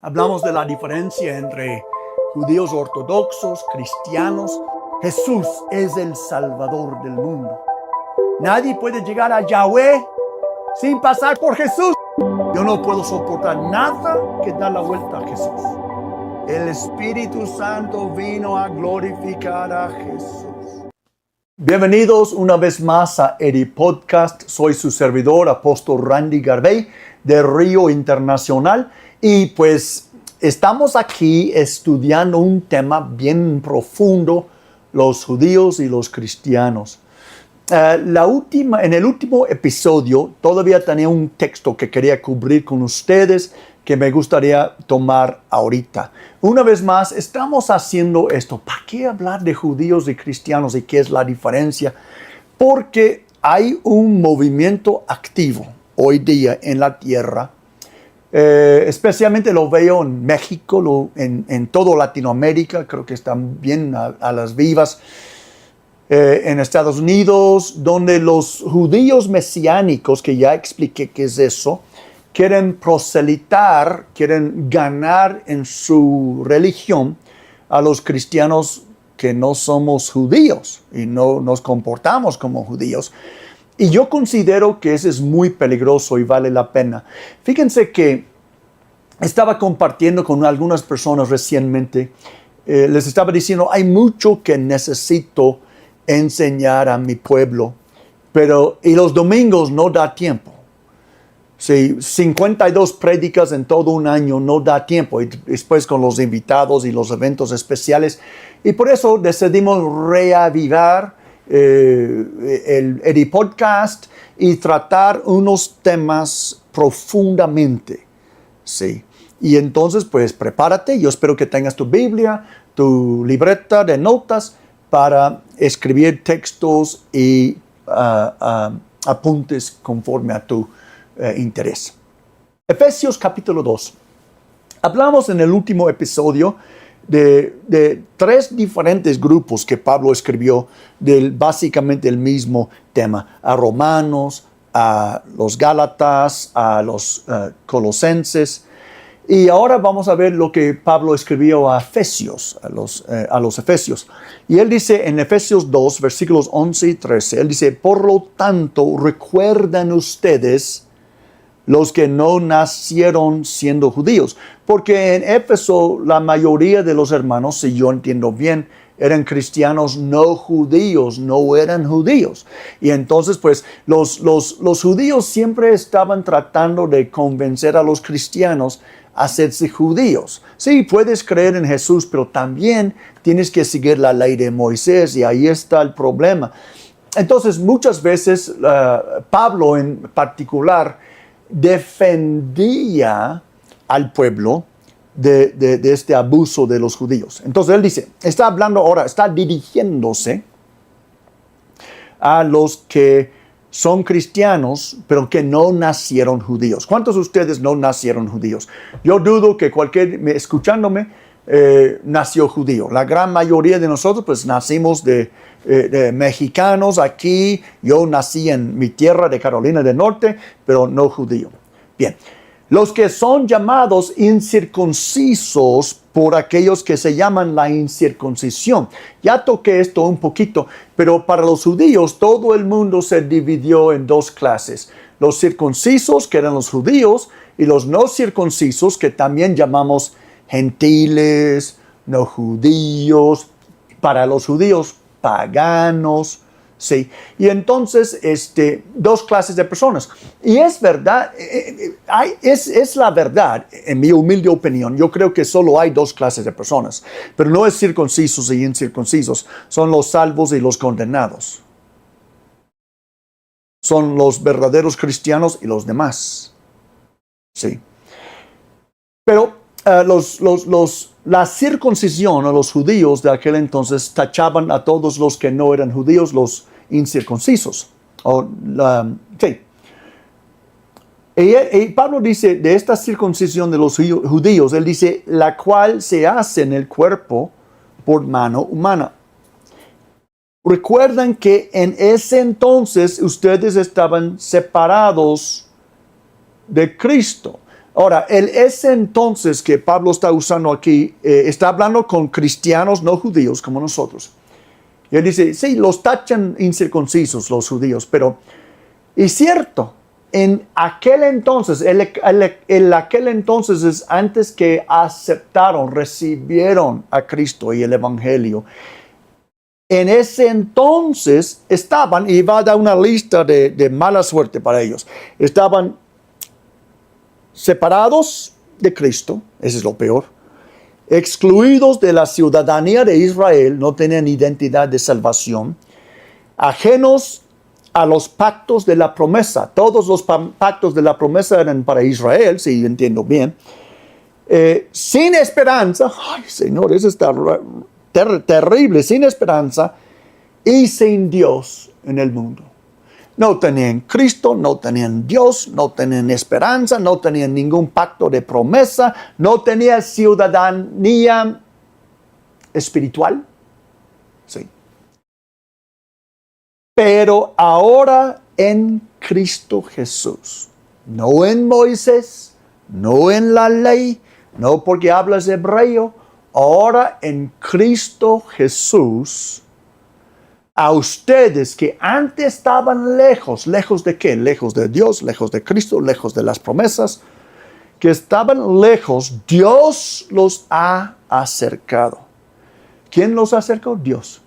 Hablamos de la diferencia entre judíos ortodoxos, cristianos. Jesús es el Salvador del mundo. Nadie puede llegar a Yahweh sin pasar por Jesús. Yo no puedo soportar nada que da la vuelta a Jesús. El Espíritu Santo vino a glorificar a Jesús. Bienvenidos una vez más a Eri Podcast. Soy su servidor, apóstol Randy Garvey, de Río Internacional. Y pues estamos aquí estudiando un tema bien profundo, los judíos y los cristianos. En el último episodio todavía tenía un texto que quería cubrir con ustedes que me gustaría tomar ahorita. Una vez más, estamos haciendo esto. ¿Para qué hablar de judíos y cristianos y qué es la diferencia? Porque hay un movimiento activo hoy día en la tierra. Especialmente lo veo en México, en toda Latinoamérica, creo que están bien a las vivas. En Estados Unidos, donde los judíos mesiánicos, que ya expliqué qué es eso, quieren proselitar, quieren ganar en su religión a los cristianos que no somos judíos y no nos comportamos como judíos. Y yo considero que eso es muy peligroso y vale la pena. Fíjense que estaba compartiendo con algunas personas recientemente, les estaba diciendo, hay mucho que necesito enseñar a mi pueblo, y los domingos no da tiempo. Sí, 52 prédicas en todo un año no da tiempo, y después con los invitados y los eventos especiales. Y por eso decidimos reavivar el Eri Podcast y tratar unos temas profundamente. Sí. Y entonces, pues prepárate. Yo espero que tengas tu Biblia, tu libreta de notas para escribir textos y apuntes conforme a tu interés. Efesios capítulo 2. Hablamos en el último episodio de tres diferentes grupos que Pablo escribió básicamente el mismo tema. A Romanos, a los Gálatas, a los Colosenses. Y ahora vamos a ver lo que Pablo escribió a Efesios, a los Efesios. Y él dice en Efesios 2, versículos 11 y 13, él dice, por lo tanto, recuerdan ustedes los que no nacieron siendo judíos. Porque en Éfeso la mayoría de los hermanos, si yo entiendo bien, eran cristianos no judíos, no eran judíos. Y entonces pues los judíos siempre estaban tratando de convencer a los cristianos a hacerse judíos. Sí, puedes creer en Jesús, pero también tienes que seguir la ley de Moisés y ahí está el problema. Entonces muchas veces Pablo en particular defendía al pueblo de este abuso de los judíos. Entonces él dice, está hablando ahora, está dirigiéndose a los que son cristianos, pero que no nacieron judíos. ¿Cuántos de ustedes no nacieron judíos? Yo dudo que escuchándome, nació judío. La gran mayoría de nosotros, pues, nacimos de mexicanos aquí. Yo nací en mi tierra de Carolina del Norte, pero no judío. Bien. Los que son llamados incircuncisos por aquellos que se llaman la incircuncisión. Ya toqué esto un poquito, pero para los judíos todo el mundo se dividió en dos clases. Los circuncisos, que eran los judíos, y los no circuncisos, que también llamamos gentiles, no judíos, para los judíos paganos. Sí, y entonces dos clases de personas. Y es verdad, es la verdad, en mi humilde opinión. Yo creo que solo hay dos clases de personas, pero no es circuncisos y incircuncisos, son los salvos y los condenados. Son los verdaderos cristianos y los demás. Sí. Pero la circuncisión a los judíos de aquel entonces tachaban a todos los que no eran judíos, los incircuncisos. Sí. Y Pablo dice de esta circuncisión de los judíos, él dice, la cual se hace en el cuerpo por mano humana. Recuerdan que en ese entonces ustedes estaban separados de Cristo. Ahora, ese entonces que Pablo está usando aquí, está hablando con cristianos no judíos como nosotros. Y él dice, sí, los tachan incircuncisos los judíos, pero es cierto, en aquel entonces, aquel entonces es antes que aceptaron, recibieron a Cristo y el Evangelio. En ese entonces estaban, y va a dar una lista de mala suerte para ellos, estaban separados de Cristo, ese es lo peor, excluidos de la ciudadanía de Israel, no tenían identidad de salvación, ajenos a los pactos de la promesa. Todos los pactos de la promesa eran para Israel, si entiendo bien. Sin esperanza, ay Señor, eso está terrible, sin esperanza y sin Dios en el mundo. No tenían Cristo, no tenían Dios, no tenían esperanza, no tenían ningún pacto de promesa, no tenían ciudadanía espiritual. Sí. Pero ahora en Cristo Jesús, no en Moisés, no en la ley, no porque hablas hebreo, ahora en Cristo Jesús, a ustedes que antes estaban lejos, ¿lejos de qué? Lejos de Dios, lejos de Cristo, lejos de las promesas, que estaban lejos, Dios los ha acercado. ¿Quién los acercó? Dios.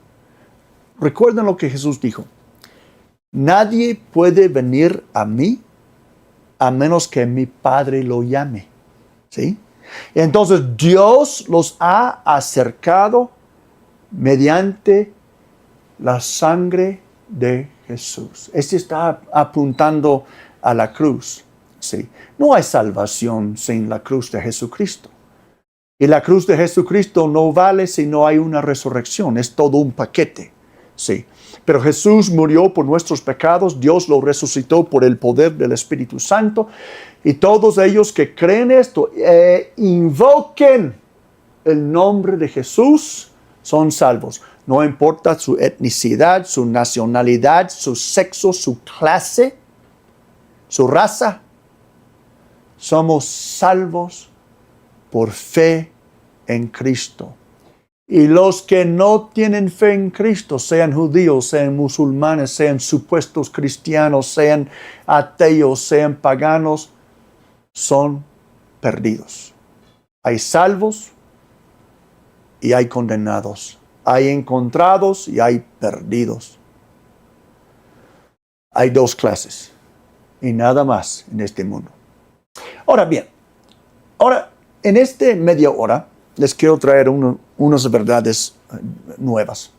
Recuerden lo que Jesús dijo. Nadie puede venir a mí a menos que mi Padre lo llame. ¿Sí? Entonces Dios los ha acercado mediante la sangre de Jesús. Este está apuntando a la cruz. ¿Sí? No hay salvación sin la cruz de Jesucristo. Y la cruz de Jesucristo no vale si no hay una resurrección. Es todo un paquete. Sí. Pero Jesús murió por nuestros pecados. Dios lo resucitó por el poder del Espíritu Santo. Y todos ellos que creen esto, invoquen el nombre de Jesús, son salvos. No importa su etnicidad, su nacionalidad, su sexo, su clase, su raza. Somos salvos por fe en Cristo. Y los que no tienen fe en Cristo, sean judíos, sean musulmanes, sean supuestos cristianos, sean ateos, sean paganos, son perdidos. Hay salvos y hay condenados. Hay encontrados y hay perdidos. Hay dos clases y nada más en este mundo. Ahora bien, en esta media hora les quiero traer unas verdades nuevas.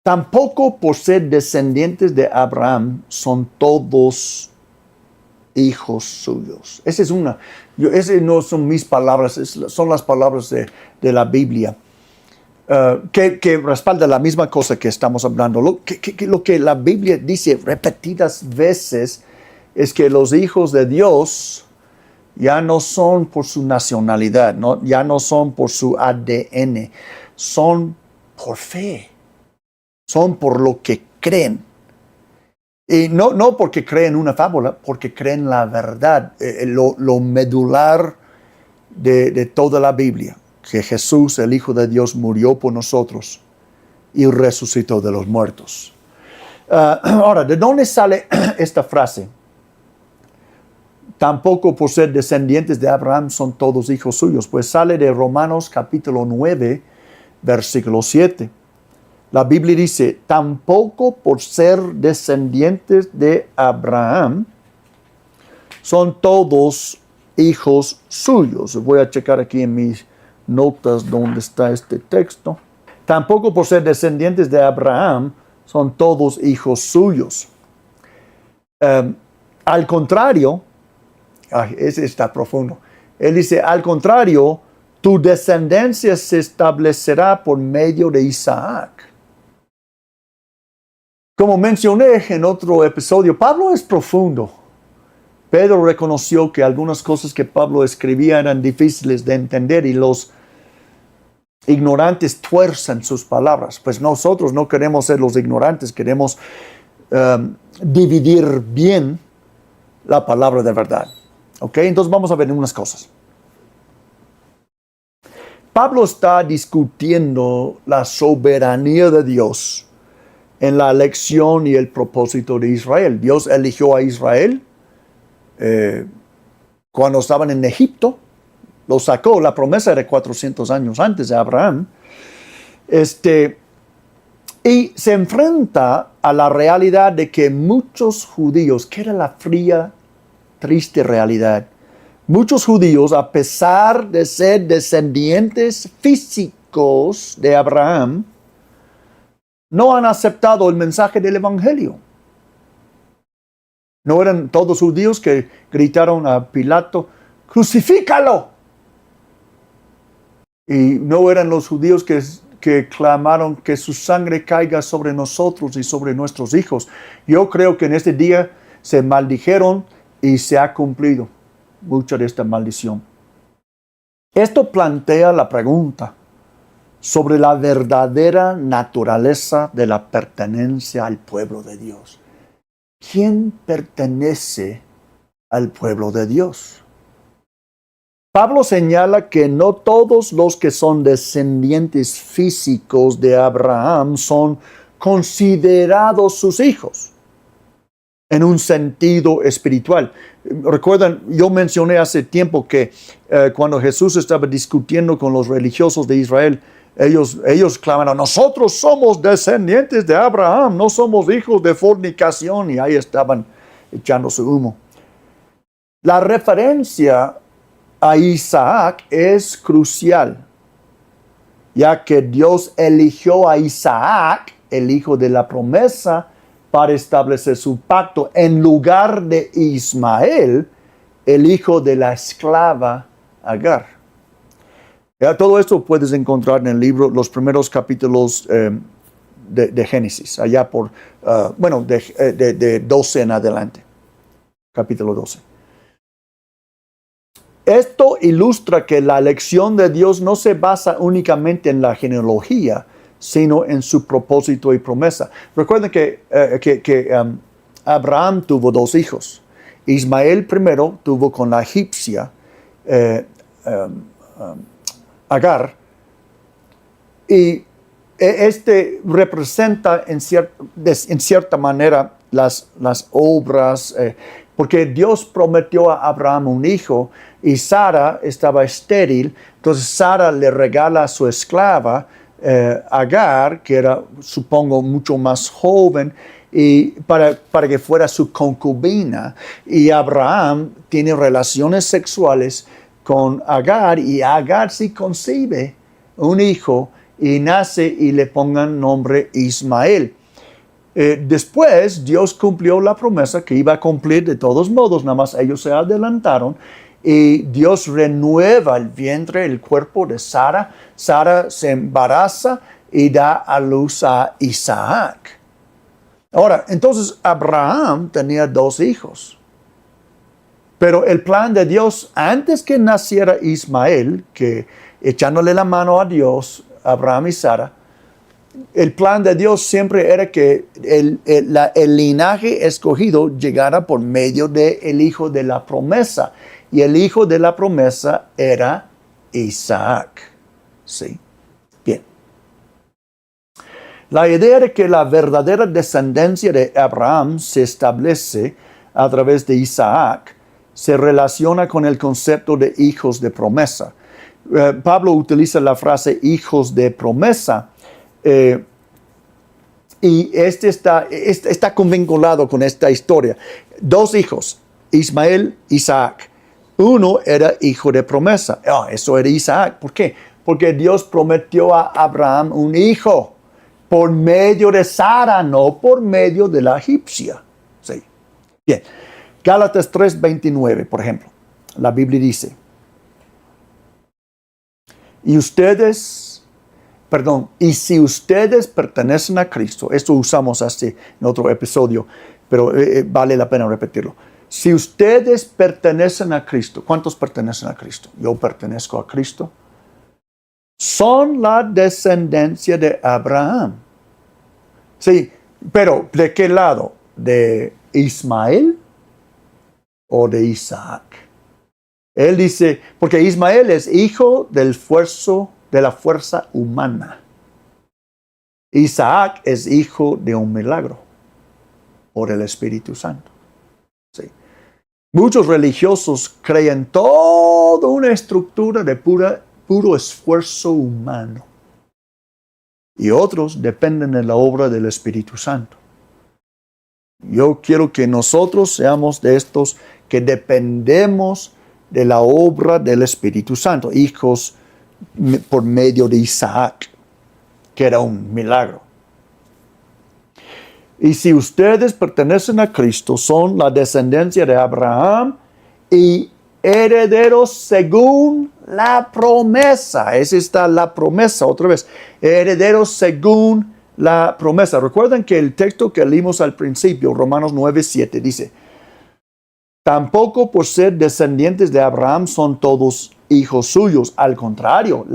Tampoco por ser descendientes de Abraham son todos hijos suyos. Esas no son mis palabras, son las palabras de la Biblia, que respalda la misma cosa que estamos hablando. Lo que la Biblia dice repetidas veces es que los hijos de Dios ya no son por su nacionalidad, ya no son por su ADN, son por fe, son por lo que creen. Y no porque creen una fábula, porque creen la verdad, lo medular de toda la Biblia, que Jesús, el Hijo de Dios, murió por nosotros y resucitó de los muertos. Ahora, ¿de dónde sale esta frase? Tampoco por ser descendientes de Abraham son todos hijos suyos. Pues sale de Romanos capítulo 9, versículo 7. La Biblia dice, tampoco por ser descendientes de Abraham son todos hijos suyos. Voy a checar aquí en mis notas dónde está este texto. Tampoco por ser descendientes de Abraham son todos hijos suyos. Al contrario, ese está profundo. Él dice, al contrario, tu descendencia se establecerá por medio de Isaac. Como mencioné en otro episodio, Pablo es profundo. Pedro reconoció que algunas cosas que Pablo escribía eran difíciles de entender y los ignorantes tuercen sus palabras. Pues nosotros no queremos ser los ignorantes, queremos dividir bien la palabra de verdad. ¿Ok? Entonces vamos a ver unas cosas. Pablo está discutiendo la soberanía de Dios en la elección y el propósito de Israel. Dios eligió a Israel cuando estaban en Egipto. Lo sacó, la promesa era 400 años antes de Abraham. Y se enfrenta a la realidad de que muchos judíos, que era la fría, triste realidad, muchos judíos, a pesar de ser descendientes físicos de Abraham, no han aceptado el mensaje del Evangelio. No eran todos judíos que gritaron a Pilato, ¡crucifícalo! Y no eran los judíos que clamaron que su sangre caiga sobre nosotros y sobre nuestros hijos. Yo creo que en este día se maldijeron y se ha cumplido mucha de esta maldición. Esto plantea la pregunta sobre la verdadera naturaleza de la pertenencia al pueblo de Dios. ¿Quién pertenece al pueblo de Dios? Pablo señala que no todos los que son descendientes físicos de Abraham son considerados sus hijos en un sentido espiritual. Recuerdan, yo mencioné hace tiempo que cuando Jesús estaba discutiendo con los religiosos de Israel, ellos clamaron, nosotros somos descendientes de Abraham, no somos hijos de fornicación, y ahí estaban echando su humo. La referencia a Isaac es crucial, ya que Dios eligió a Isaac, el hijo de la promesa, para establecer su pacto en lugar de Ismael, el hijo de la esclava Agar. Ya, todo esto puedes encontrar en el libro, los primeros capítulos de Génesis, allá por, de 12 en adelante, capítulo 12. Esto ilustra que la elección de Dios no se basa únicamente en la genealogía, sino en su propósito y promesa. Recuerden que Abraham tuvo dos hijos. Ismael primero tuvo con la egipcia Agar, y este representa en cierta manera las obras, porque Dios prometió a Abraham un hijo y Sara estaba estéril, entonces Sara le regala a su esclava Agar, que era, supongo, mucho más joven, y para que fuera su concubina. Y Abraham tiene relaciones sexuales con Agar, y Agar sí concibe un hijo y nace y le pongan nombre Ismael. Después Dios cumplió la promesa que iba a cumplir de todos modos, nada más ellos se adelantaron, y Dios renueva el vientre, el cuerpo de Sara. Sara se embaraza y da a luz a Isaac. Ahora, entonces Abraham tenía dos hijos. Pero el plan de Dios, antes que naciera Ismael, que echándole la mano a Dios, Abraham y Sara, el plan de Dios siempre era que el linaje escogido llegara por medio del hijo de la promesa. Y el hijo de la promesa era Isaac. ¿Sí? Bien. La idea de que la verdadera descendencia de Abraham se establece a través de Isaac se relaciona con el concepto de hijos de promesa. Pablo utiliza la frase hijos de promesa, y está convinculado con esta historia. Dos hijos, Ismael, Isaac. Uno era hijo de promesa. Eso era Isaac. ¿Por qué? Porque Dios prometió a Abraham un hijo por medio de Sara, no por medio de la egipcia. Sí. Bien. Gálatas 3:29, por ejemplo. La Biblia dice, y si ustedes pertenecen a Cristo, esto usamos así en otro episodio, pero vale la pena repetirlo. Si ustedes pertenecen a Cristo, ¿cuántos pertenecen a Cristo? Yo pertenezco a Cristo. Son la descendencia de Abraham. Sí, pero ¿de qué lado? ¿De Ismael o de Isaac. Él dice, porque Ismael es hijo de la fuerza humana. Isaac es hijo de un milagro o del Espíritu Santo. Sí. Muchos religiosos creen toda una estructura de puro esfuerzo humano. Y otros dependen de la obra del Espíritu Santo. Yo quiero que nosotros seamos de estos que dependemos de la obra del Espíritu Santo, hijos por medio de Isaac, que era un milagro. Y si ustedes pertenecen a Cristo, son la descendencia de Abraham y herederos según la promesa. Esa está la promesa otra vez. Herederos según la promesa. Recuerden que el texto que leímos al principio, Romanos 9:7, dice: tampoco por ser descendientes de Abraham son todos hijos suyos. Al contrario,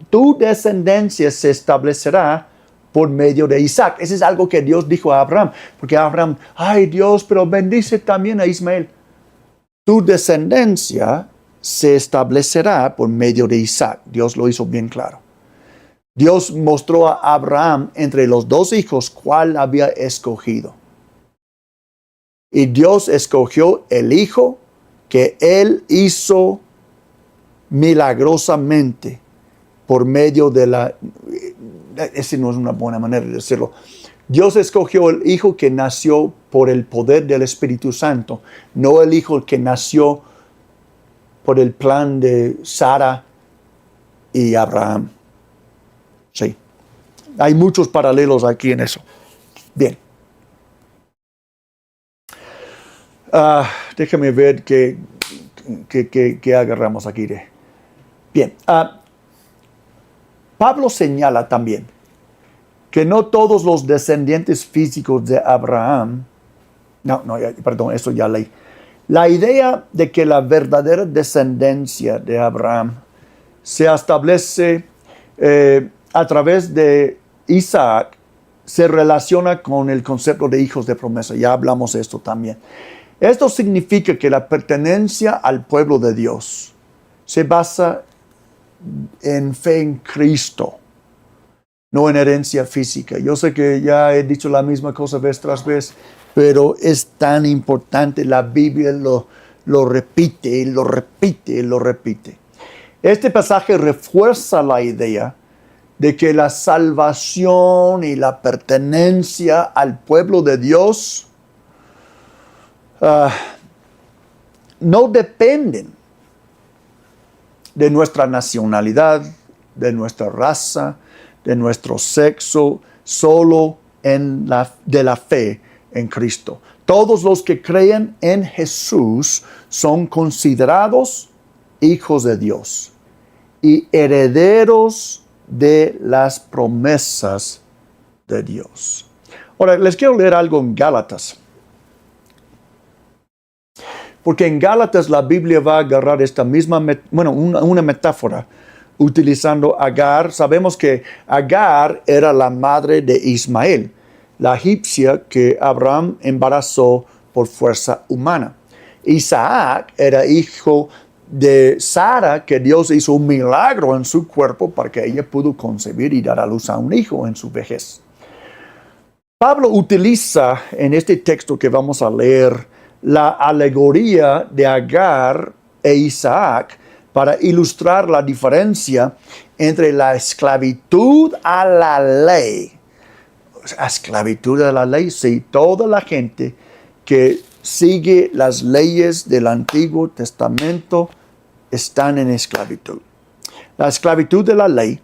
tu descendencia se establecerá por medio de Isaac. Eso es algo que Dios dijo a Abraham. Porque Abraham, ay Dios, pero bendice también a Ismael. Tu descendencia se establecerá por medio de Isaac. Dios lo hizo bien claro. Dios mostró a Abraham entre los dos hijos cuál había escogido. Y Dios escogió el hijo que él hizo milagrosamente por medio de la... Esa no es una buena manera de decirlo. Dios escogió el hijo que nació por el poder del Espíritu Santo, no el hijo que nació por el plan de Sara y Abraham. Sí. Hay muchos paralelos aquí en eso. Bien. Déjame ver qué agarramos aquí. Bien. Pablo señala también que no todos los descendientes físicos de Abraham, eso ya leí. La idea de que la verdadera descendencia de Abraham se establece a través de Isaac se relaciona con el concepto de hijos de promesa. Ya hablamos de esto también. Esto significa que la pertenencia al pueblo de Dios se basa en fe en Cristo, no en herencia física. Yo sé que ya he dicho la misma cosa vez tras vez, pero es tan importante. La Biblia lo repite y lo repite y lo repite. Este pasaje refuerza la idea de que la salvación y la pertenencia al pueblo de Dios no dependen de nuestra nacionalidad, de nuestra raza, de nuestro sexo, solo de la fe en Cristo. Todos los que creen en Jesús son considerados hijos de Dios y herederos de las promesas de Dios. Ahora, les quiero leer algo en Gálatas. Porque en Gálatas la Biblia va a agarrar esta misma, una metáfora utilizando Agar. Sabemos que Agar era la madre de Ismael, la egipcia que Abraham embarazó por fuerza humana. Isaac era hijo de Sara, que Dios hizo un milagro en su cuerpo para que ella pudo concebir y dar a luz a un hijo en su vejez. Pablo utiliza en este texto que vamos a leer la alegoría de Agar e Isaac para ilustrar la diferencia entre la esclavitud a la ley. Esclavitud a la ley, sí, toda la gente que sigue las leyes del Antiguo Testamento están en esclavitud. La esclavitud de la ley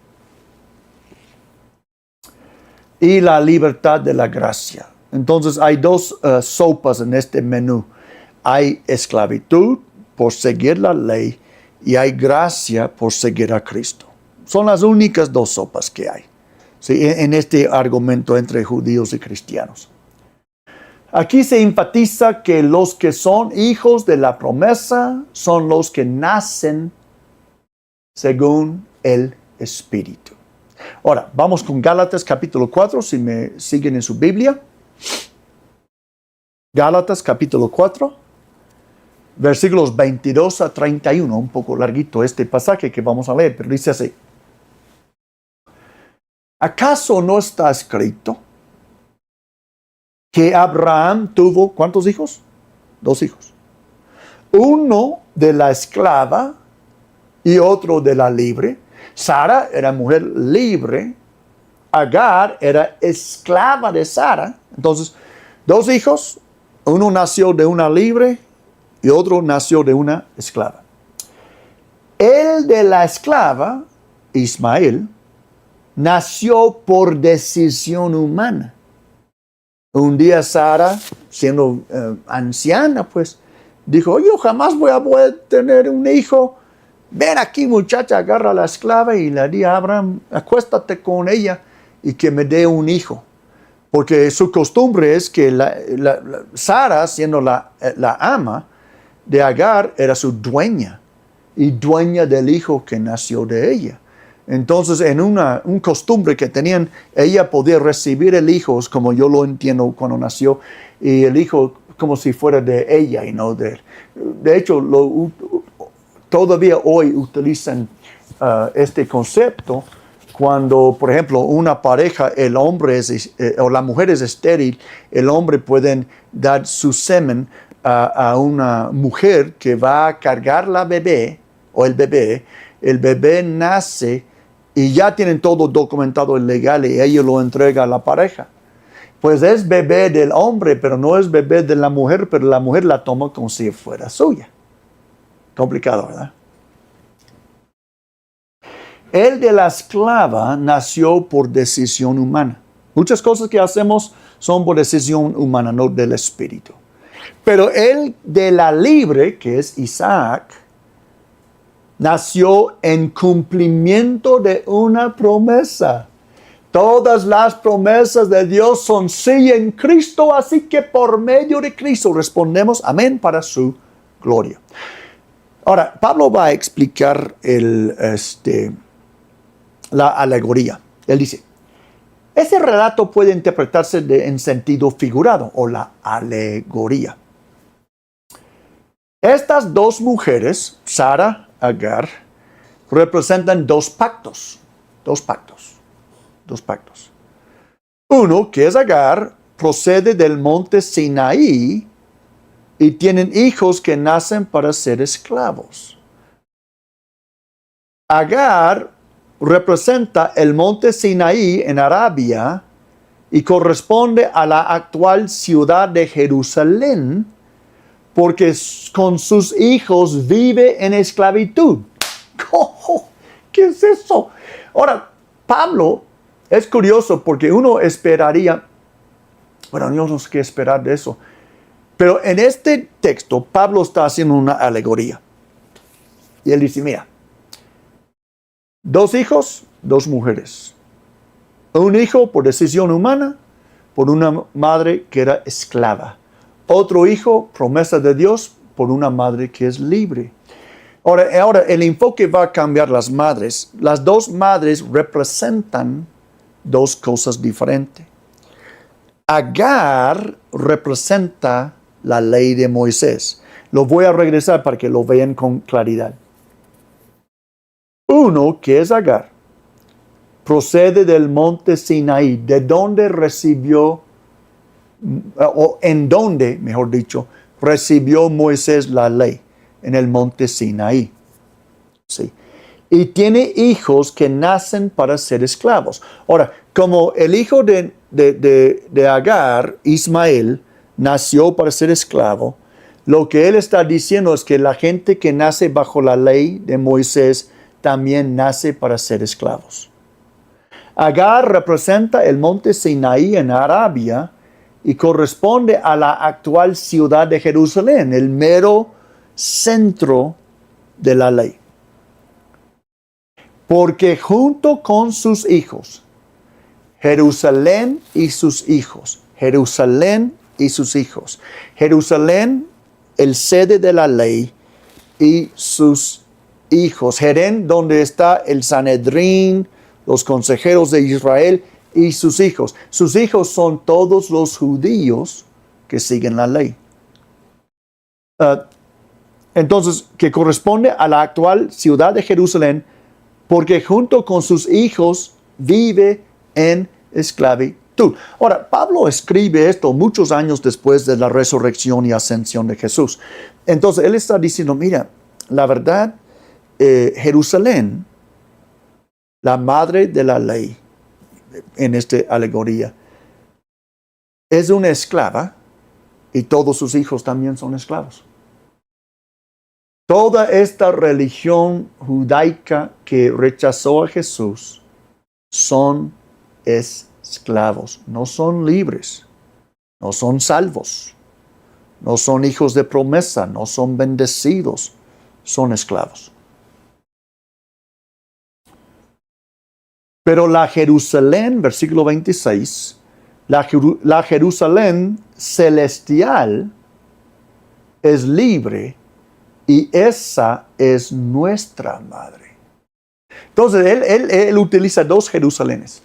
y la libertad de la gracia. Entonces hay dos sopas en este menú. Hay esclavitud por seguir la ley y hay gracia por seguir a Cristo. Son las únicas dos sopas que hay, ¿sí?, en este argumento entre judíos y cristianos. Aquí se enfatiza que los que son hijos de la promesa son los que nacen según el Espíritu. Ahora, vamos con Gálatas capítulo 4, si me siguen en su Biblia. Gálatas capítulo 4, versículos 22 a 31, un poco larguito este pasaje que vamos a leer, pero dice así. ¿Acaso no está escrito que Abraham tuvo, ¿cuántos hijos? 2 hijos. Uno de la esclava y otro de la libre. Sara era mujer libre. Agar era esclava de Sara. Entonces, 2 hijos. Uno nació de una libre y otro nació de una esclava. El de la esclava, Ismael, nació por decisión humana. Un día Sara, siendo anciana, pues, dijo, yo jamás voy a poder tener un hijo. Ven aquí, muchacha, agarra a la esclava y le di a Abraham, acuéstate con ella y que me dé un hijo. Porque su costumbre es que Sara, siendo la ama de Agar, era su dueña y dueña del hijo que nació de ella. Entonces, en un costumbre que tenían, ella podía recibir el hijo, como yo lo entiendo cuando nació, y el hijo como si fuera de ella y no de él. De hecho, todavía hoy utilizan este concepto cuando, por ejemplo, una pareja, el hombre o la mujer es estéril, el hombre puede dar su semen a una mujer que va a cargar la bebé o el bebé nace y ya tienen todo documentado y legal y ella lo entrega a la pareja. Pues es bebé del hombre, pero no es bebé de la mujer, pero la mujer la toma como si fuera suya. Complicado, ¿verdad? El de la esclava nació por decisión humana. Muchas cosas que hacemos son por decisión humana, no del espíritu. Pero el de la libre, que es Isaac, nació en cumplimiento de una promesa. Todas las promesas de Dios son sí en Cristo, así que por medio de Cristo respondemos amén para su gloria. Ahora, Pablo va a explicar la alegoría. Él dice, ese relato puede interpretarse en sentido figurado o la alegoría. Estas 2 mujeres, Sara, Agar, representan 2 pactos. 2 pactos. 2 pactos. Uno, que es Agar, procede del monte Sinaí y tienen hijos que nacen para ser esclavos. Agar representa el monte Sinaí en Arabia y corresponde a la actual ciudad de Jerusalén porque con sus hijos vive en esclavitud. Oh, ¿qué es eso? Ahora, Pablo es curioso porque uno esperaría, bueno, yo no sé qué esperar de eso, pero en este texto Pablo está haciendo una alegoría. Y él dice, mira, 2 hijos, 2 mujeres. Un hijo por decisión humana, por una madre que era esclava. Otro hijo, promesa de Dios, por una madre que es libre. Ahora el enfoque va a cambiar las madres. Las 2 madres representan 2 cosas diferentes. Agar representa la ley de Moisés. Lo voy a regresar para que lo vean con claridad. Uno, que es Agar, procede del monte Sinaí, de donde recibió, o en donde, mejor dicho, recibió Moisés la ley, en el monte Sinaí. Sí. Y tiene hijos que nacen para ser esclavos. Ahora, como el hijo de Agar, Ismael, nació para ser esclavo, lo que él está diciendo es que la gente que nace bajo la ley de Moisés también nace para ser esclavos. Agar representa el monte Sinaí en Arabia y corresponde a la actual ciudad de Jerusalén, el mero centro de la ley. Porque junto con sus hijos, Jerusalén y sus hijos, Jerusalén y sus hijos, Jerusalén, el sede de la ley, y sus hijos, Jerén, donde está el Sanedrín, los consejeros de Israel y sus hijos. Sus hijos son todos los judíos que siguen la ley. Entonces, que corresponde a la actual ciudad de Jerusalén, porque junto con sus hijos vive en esclavitud. Ahora, Pablo escribe esto muchos años después de la resurrección y ascensión de Jesús. Entonces, él está diciendo, mira, la verdad, Jerusalén, la madre de la ley, en esta alegoría, es una esclava y todos sus hijos también son esclavos. Toda esta religión judaica que rechazó a Jesús son esclavos, no son libres, no son salvos, no son hijos de promesa, no son bendecidos, son esclavos. Pero la Jerusalén, versículo 26, la Jerusalén celestial es libre y esa es nuestra madre. Entonces, él utiliza dos Jerusalenes.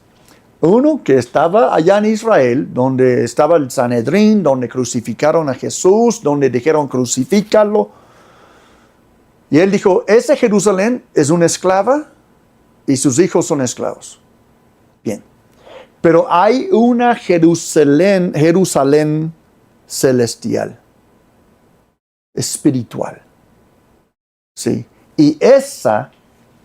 Uno que estaba allá en Israel, donde estaba el Sanedrín, donde crucificaron a Jesús, donde dijeron crucifícalo. Y él dijo, ese Jerusalén es una esclava y sus hijos son esclavos. Bien. Pero hay una Jerusalén celestial, espiritual. Sí. Y esa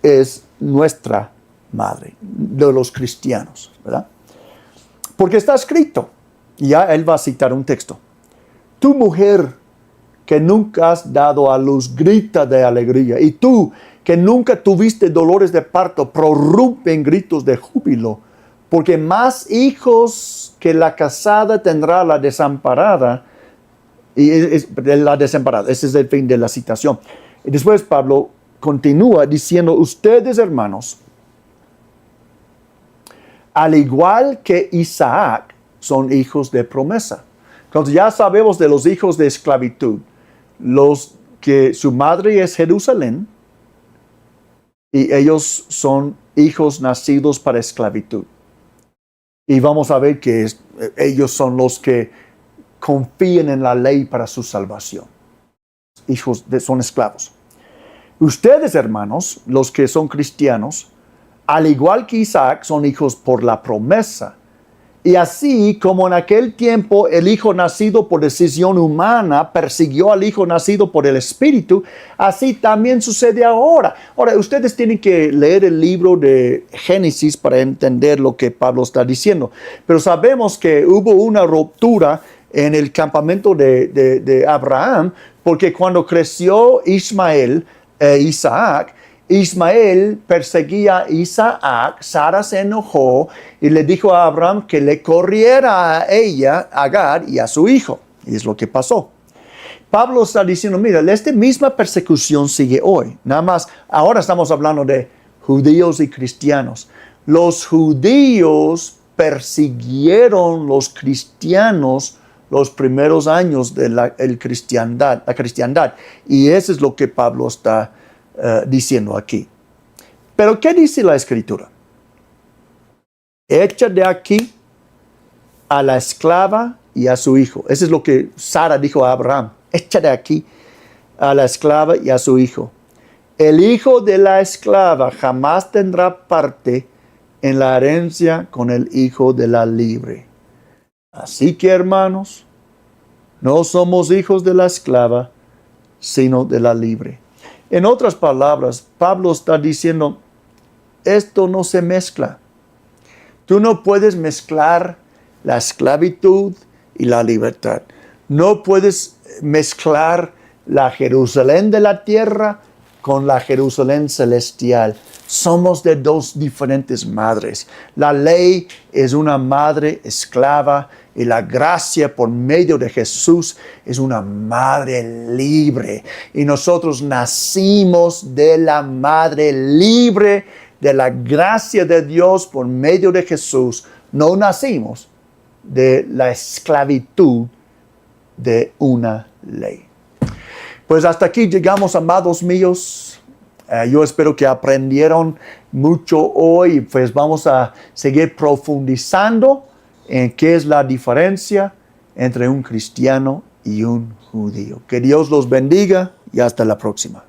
es nuestra madre, de los cristianos, ¿verdad? Porque está escrito, y ya él va a citar un texto. Tu mujer que nunca has dado a luz grita de alegría, y tú que nunca tuviste dolores de parto prorrumpe en gritos de júbilo, porque más hijos que la casada tendrá la desamparada. La desamparada, ese es el fin de la citación. Y después Pablo continúa diciendo, ustedes hermanos, al igual que Isaac, son hijos de promesa. Entonces ya sabemos de los hijos de esclavitud, los que su madre es Jerusalén, y ellos son hijos nacidos para esclavitud. Y vamos a ver que ellos son los que confían en la ley para su salvación. Son esclavos. Ustedes, hermanos, los que son cristianos, al igual que Isaac, son hijos por la promesa. Y así como en aquel tiempo el hijo nacido por decisión humana persiguió al hijo nacido por el Espíritu, así también sucede ahora. Ahora, ustedes tienen que leer el libro de Génesis para entender lo que Pablo está diciendo. Pero sabemos que hubo una ruptura en el campamento de Abraham, porque cuando creció Ismael Isaac perseguía a Isaac, Sara se enojó y le dijo a Abraham que le corriera a ella, a Agar y a su hijo. Y es lo que pasó. Pablo está diciendo, mira, esta misma persecución sigue hoy. Nada más, ahora estamos hablando de judíos y cristianos. Los judíos persiguieron los cristianos los primeros años de la cristiandad. Y eso es lo que Pablo está diciendo aquí. Pero ¿qué dice la Escritura? Echa de aquí a la esclava y a su hijo. Eso es lo que Sara dijo a Abraham. Echa de aquí a la esclava y a su hijo. El hijo de la esclava jamás tendrá parte en la herencia con el hijo de la libre. Así que, hermanos, no somos hijos de la esclava, sino de la libre. En otras palabras, Pablo está diciendo, esto no se mezcla. Tú no puedes mezclar la esclavitud y la libertad. No puedes mezclar la Jerusalén de la tierra con la Jerusalén celestial. Somos de dos diferentes madres. La ley es una madre esclava y la gracia por medio de Jesús es una madre libre. Y nosotros nacimos de la madre libre, de la gracia de Dios por medio de Jesús. No nacimos de la esclavitud de una ley. Pues hasta aquí llegamos, amados míos. Yo espero que aprendieron mucho hoy. Pues vamos a seguir profundizando en qué es la diferencia entre un cristiano y un judío. Que Dios los bendiga. y hasta la próxima.